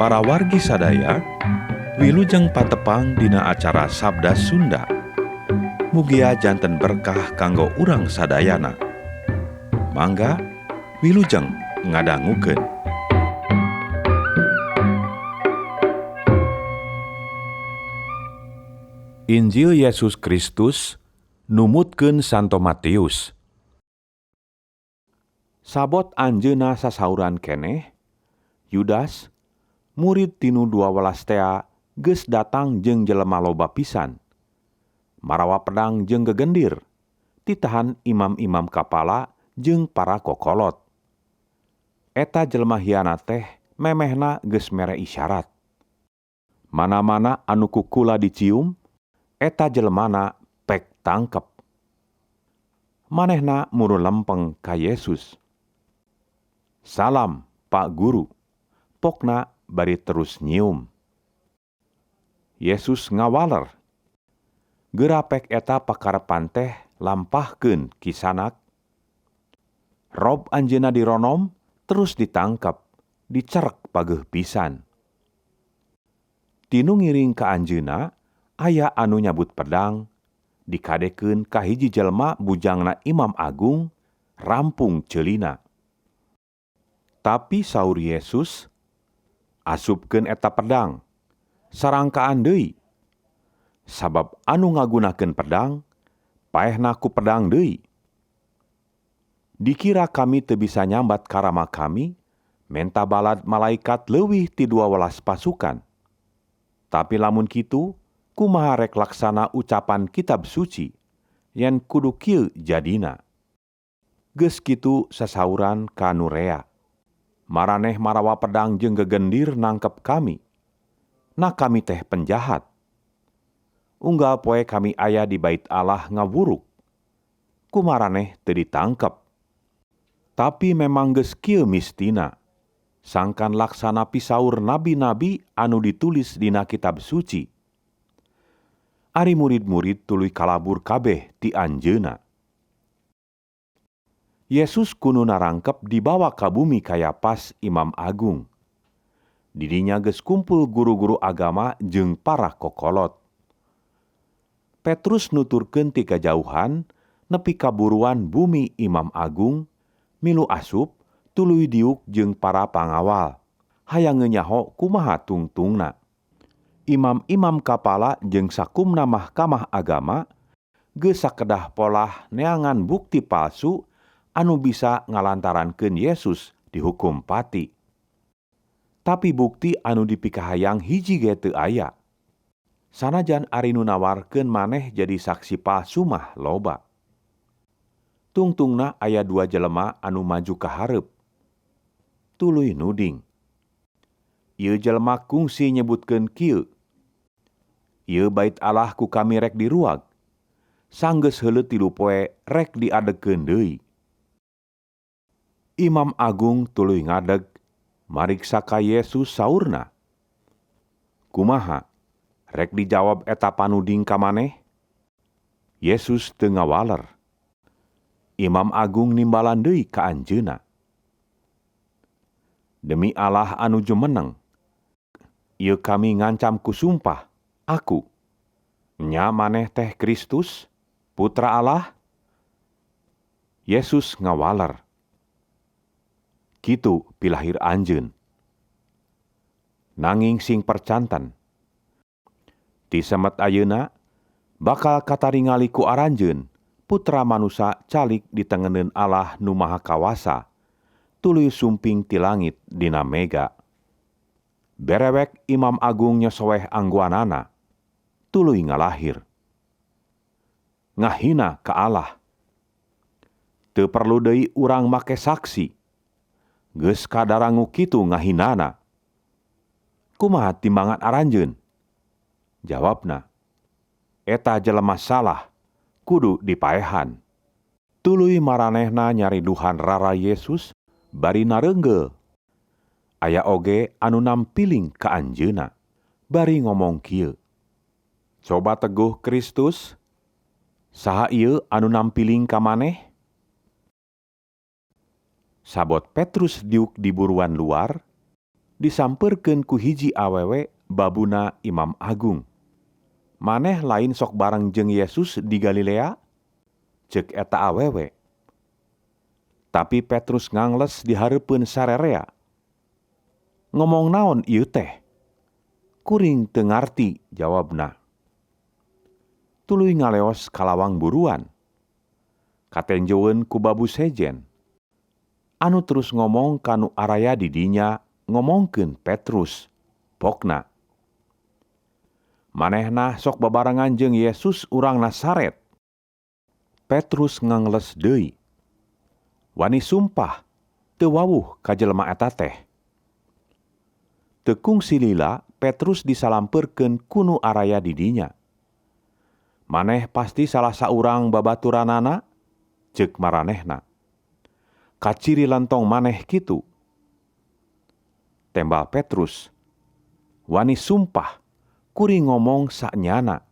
Para wargi sadaya, wilujeng patepang dina acara Sabda Sunda. Mugia janten berkah kanggo urang sadayana. Mangga wilujeng ngadangukeun. Injil Yesus Kristus numutkeun Santo Matius. Sabot anjeunna sasauran keneh, Yudas, murid tinu 12 tea geus datang jeung jelema loba pisan. Marawa pedang jeung gegendir, titahan imam-imam kapala jeung para kokolot. Eta jelema hianat teh memehna geus mere isyarat. Mana-mana anu kukula dicium, eta jelemana pek tangkep. Manehna muru lempeng ka Yesus. "Salam, Pak Guru," pokna bari terus nyium. Yesus ngawaler. Gerapek eta pakarepan teh lampahkeun kisanak. Rob anjeunna dironom terus ditangkep, dicerek pageuh pisan. Tinu ngiring ka anjeunna aya anu nyabut pedang, dikadekeun ka hiji jelema bujangna Imam Agung, rampung ceulina. Tapi saur Yesus, "Asupkeun eta pedang, sarangkaan deui. Sabab anu ngagunakeun pedang, paehna ku pedang deui. Dikira kami teu bisa nyambat karama kami, menta balad malaikat leuwih ti 12 pasukan. Tapi lamun kitu, kumaha rek laksana ucapan kitab suci, yen kudu kieu jadina." Geus kitu sasauran ka nu rea, "Maraneh marawa pedang jeung gegendir nangkep kami. Nah kami teh penjahat. Unggal poe kami aya di bait Allah ngawuruk. Kumaraneh teu ditangkep. Tapi memang geus kieu mistina, sangkan laksana pisaur nabi-nabi anu ditulis dina kitab suci." Ari murid-murid tuluy kalabur kabeh ti anjeunna. Yesus kudu narangkep dibawa ka bumi Kayapas Imam Agung. Didinya geus kumpul guru-guru agama jeung para kokolot. Petrus nuturkeun ti kajauhan nepi ka buruan bumi Imam Agung, milu asup tuluy diuk jeung para pangawal, hayang nyaho kumaha tungtungna. Imam-imam kapala jeung sakumna mahkamah agama geus sakedah polah neangan bukti palsu anu bisa ngalantarankeun Yesus dihukum pati. Tapi bukti anu dipikahayang hiji ge teu aya. Sanajan ari nu nawarkeun maneh jadi saksi palsu mah loba. Tungtungna aya 2 jelema anu maju ka hareup. Tuluy nuding. Ieu jelema kungsi nyebutkeun kieu, "Ieu bait Allah ku kami rek diruag. Sanggeus heuleut 3 poe rek diadegeun deui." Imam Agung tuluy ngadeg, mariksa ka Yesus saurna, "Kumaha? Rek dijawab eta panuding ka maneh?" Yesus teu ngawaler. Imam Agung nimbalan deui ka anjeunna, "Demi Allah anu jumeneng, ieu kami ngancam ku sumpah, aku, nya maneh teh Kristus, Putra Allah?" Yesus ngawaler, "Kitu pilahir anjeun. Nanging sing percanten, ti semet ayeuna bakal kataringali ku aranjeun Putra Manusa calik di tengeneun Allah nu Maha Kawasa, tuluy sumping ti langit dina mega." Berewek Imam Agung nyosoweh angguanana, tuluy ngalahir. Ngahina ka Allah. Teu perlu deui urang make saksi. Geus kadarangu kitu ngahinana. Kumaha timbangan aranjeun? Jawabna, "Eta jelema salah, kudu dipaehan." Tuluy maranehna nyari duhan rara Yesus bari nareunggel. Aya oge anu nampiling ka anjeunna, bari ngomong kieu, "Coba teguh Kristus, saha ieu anu nampiling ka maneh?" Sabot Petrus diuk di buruan luar, disamperkeun ku hiji awewe babuna Imam Agung. Maneh lain sok bareng jeung Yesus di Galilea? Ceuk eta awewe. Tapi Petrus ngangles di hareupeun sarerea. Ngomong naon ieu teh? Kuring teu ngarti, jawabna. Tuluy ngaleos kalawang buruan. Katenjoeun ku babu sejen. Anu terus ngomong kanu araya di dinya ngomongkeun Petrus, pokna. Manehna sok babarengan jeung Yesus urang Nasaret. Petrus ngangles deui. Wani sumpah, teu wawuh ka jelema eta teh. Teu kungsi lila Petrus disalampeurkeun ku nu araya di dinya. Maneh pasti salah saurang babaturanana, ceuk maranehna. Kaciri lentong maneh kitu. Tembal Petrus, wani sumpah, kuring ngomong saknyana.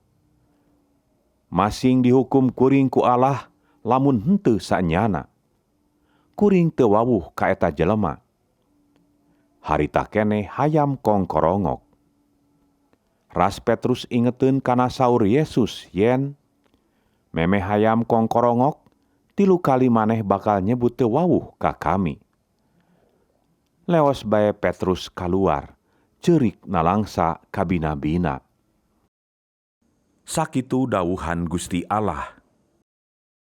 Masing dihukum kuring ku Allah, lamun henteu saknyana. Kuring teu wawuh ka eta jelema. Harita keneh hayam kongkorongok. Ras Petrus ingeteun kana saur Yesus yen memeh hayam kongkorongok, 3 kali maneh bakal nyebut teu wawuh ka kami. Leos bae Petrus kaluar, ceurik nalangsa ka bina-bina. Sakitu dawuhan Gusti Allah.